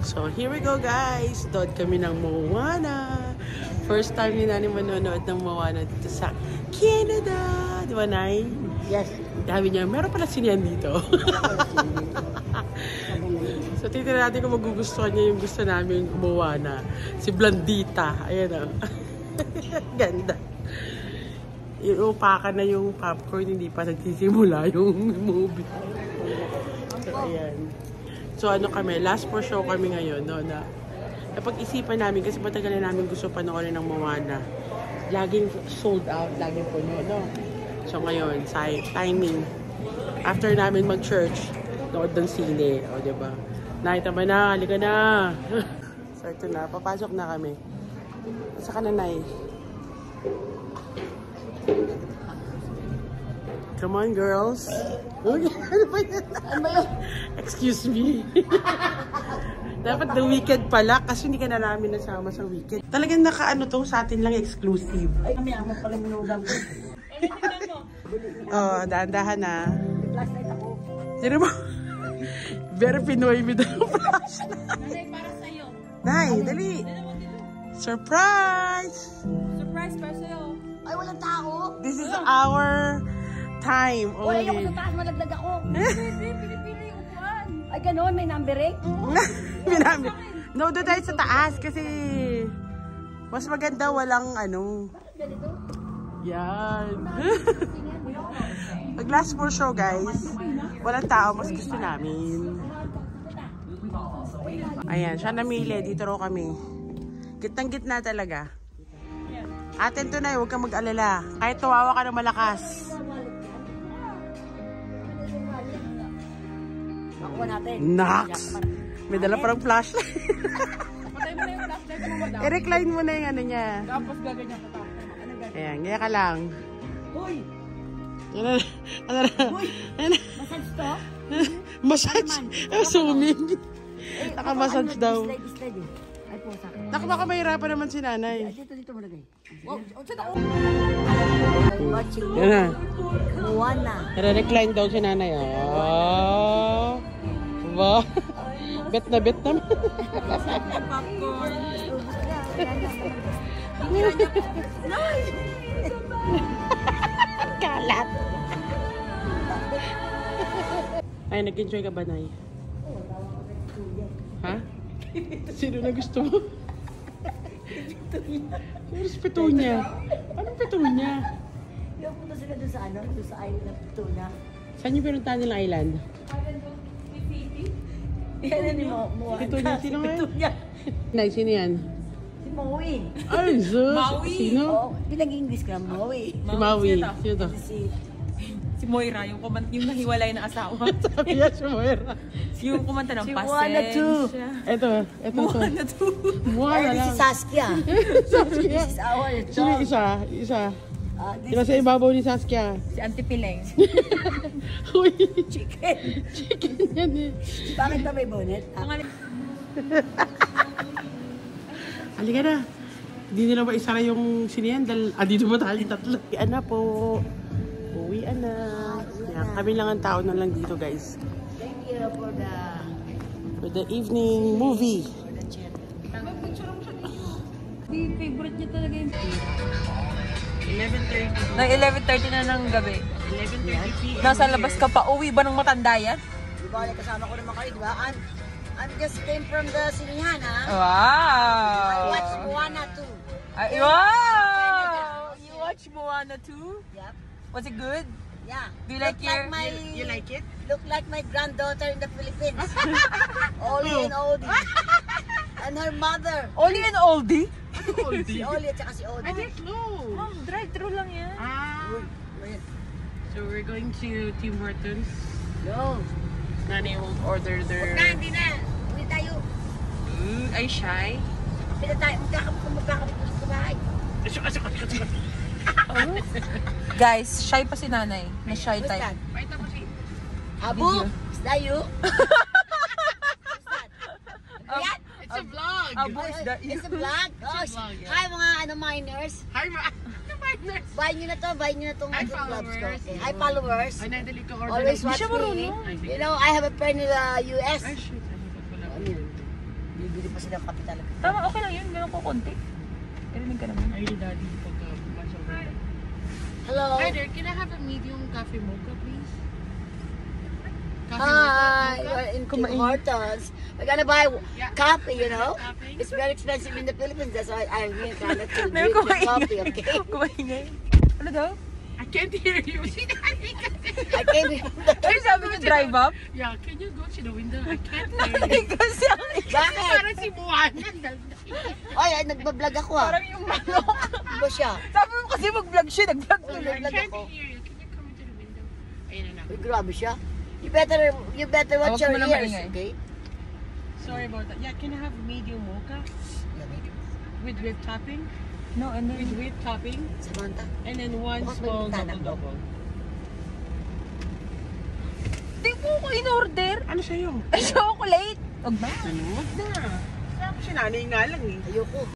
So, here we go guys. Doon kami ng Moana. First time ni Nani manonood ng Moana dito sa Canada. Di ba, Nay? Yes. Sabi niya, meron pala sinihan dito. So, titignan natin kung magugustuhan niya yung gusto namin Moana. Si Blandita. Ayan o. Ganda. Inupakan na yung popcorn, hindi pa nagsisimula yung movie. So, ayan. So, ano kami, last for show kami ngayon, no, na napag-isipan namin kasi matagal na namin gusto panoorin ng Moana. Laging sold out, laging puno, no? So, ngayon, timing. After namin mag-church, nood ng sine, o, diba? Nakita ba na? Halika na! So, ito na, papasok na kami. Saka na, Nay. Come on, girls. Uy, ano ba yan? Excuse me. Dapat the weekend pala kasi hindi ka na namin nasama sa weekend. Talagang naka-ano to sa atin lang exclusive. Ay, kami ang pala minudang ko. Oh, dahan-dahan na. Flashlight ako. Sino mo? Very Pinoy with the flashlight. Nanay, para sa'yo. Nay, dali. Surprise! Surprise para sa'yo. Ay, walang tao. This is our time Wala only. ako sa taas, malaglag ako. Pinipili yung upuan. Ay, gano'n, may numbering. Minami. No, doon tayo sa taas kasi mas maganda walang ano. Ganito. Yan. Pag last for show guys, walang tao, mas gusto namin. Ayan, siya namili. Dito raw kami. Gitnang-gitna talaga. Atin to na, huwag kang mag-alala. Kahit tuwawa ka ng malakas. Makuha natin. Nox! May dala parang flashlight. Patay mo na yung flashlight mo, madam. I-recline mo na yung ano niya. Tapos gaganyan ka tapos. Ayan, gaya ka lang. Uy! Ano na? Ano na? Massage to? Massage? Swimming. Naka-massage daw. Slide eh. Ay po, sa akin. Naku, baka mahirapan naman si nanay. Dito mo lagay. Wow, saan ako? Watching Yan na. Moana. Nare-recline daw si nanay. Oh. Wow. Bet na bet naman. Popcorn. Kalat. Ay, nag-enjoy ka ba, Nay? Ha? Sino na gusto mo? Sino Petunia? Anong Petunia? Yung punta sila doon sa ano? Doon sa island ng Tuna. Saan yung pinuntahan nilang island? Yan ni Moana. Petunia, sino nga yun? Petunia. Nay, sino yan? Si Maui. Ay, sus! Maui. Sino? Oo, pinag-English ka, Maui. Si Maui. Sino to? Si Moira, yung nahiwalay na asawa. Sabi niya si Moira. Yung kumanta ng Si pasensya. Moana too. Ito to. Moana too. Moana Ay, this lang. is Saskia. Saskia. This is our Sino yung dog. isa? This Diba sa ibabaw ni Saskia? Si Auntie Pileng. Uy, chicken. chicken yan eh. Bakit ba may bonnet? Halika na. Hindi nila ba isara yung sinihan? Dito ba tayo tatlo? Uwian na po. Uwian na. Yan, kami lang ang tao na lang dito guys. Thank you for the evening movie. Favorite niya talaga yung 11:30. Na 11:30 na ng gabi. 11:30 p.m. Nasa labas ka pa. Uwi ba ng matanda yan? Di ba, kasama ko naman kayo, di ba? I'm just came from the sinihan, ha? Wow! I watched Moana too. Wow! You watch Moana too? Yep. Was it good? Yeah. Do you like your... You like it? Look like my granddaughter in the Philippines. Oli and Odie. And her mother. Oli and oldie? Si Oli at saka si Odie. I didn't know. Mom, drive-through lang yan. Wait. So we're going to Tim Hortons. No. Nanay will order their... Hindi na. Uwi tayo. Ay, shy? Pila tayo. Magkakapit sa bahay. Guys, shy pa si nanay. Na shy What's type. that? Pakita mo si... Abu? Is that you? Yan? It's a vlog! Abu, is that you? It's a vlog? Oh, It's a vlog, yeah. Hi mga miners. Hi, ma! Buy nyo na to Hi, mga clubs ko. followers. Okay. Hi followers. Ay, nadali ka order. Always Hindi watch siya me. marunong. You know, I have a friend in the US. Ay, shit. Ano ba pala? Ano yun? kasi ng kape talaga. Tama, okay lang yun. Ganun ko konti. Karinig ka naman. Ay, daddy, pag pumasok na. Hello. Hi there, can I have a medium coffee mocha, please? Hi, we're in Tim Hortons. We're gonna buy coffee, you know? Coffee? It's very expensive in the Philippines. That's why I'm here kind of to Meron drink the coffee, okay? Kumaingay. Ano daw? I can't hear you. I came here. Ano sabi niyo, drive up? Yeah, can you go to the window? I can't hear you. Kasi ang Bakit? Parang si Buwan. Ay, nagbablog ako ah. parang yung manok. Ano ba siya? Sabi mo kasi mag-vlog siya, nag-vlog Oh, tuloy. I nagbablog can't ako. hear you. Can you come to the window? Ayun na Uy, lang. grabe siya. You better watch Huwag your mo lang ears, maingay. okay? Sorry about that. Yeah, can I have medium mocha with whipped topping? No, and With then, whipped topping, Samantha. and then one Bukas may small bintana. double. di mo ko in-order. Ano sa'yo? Chocolate. Huwag ba? Ano? Wag na. Kaya ko sinanay nga lang eh. Ayoko.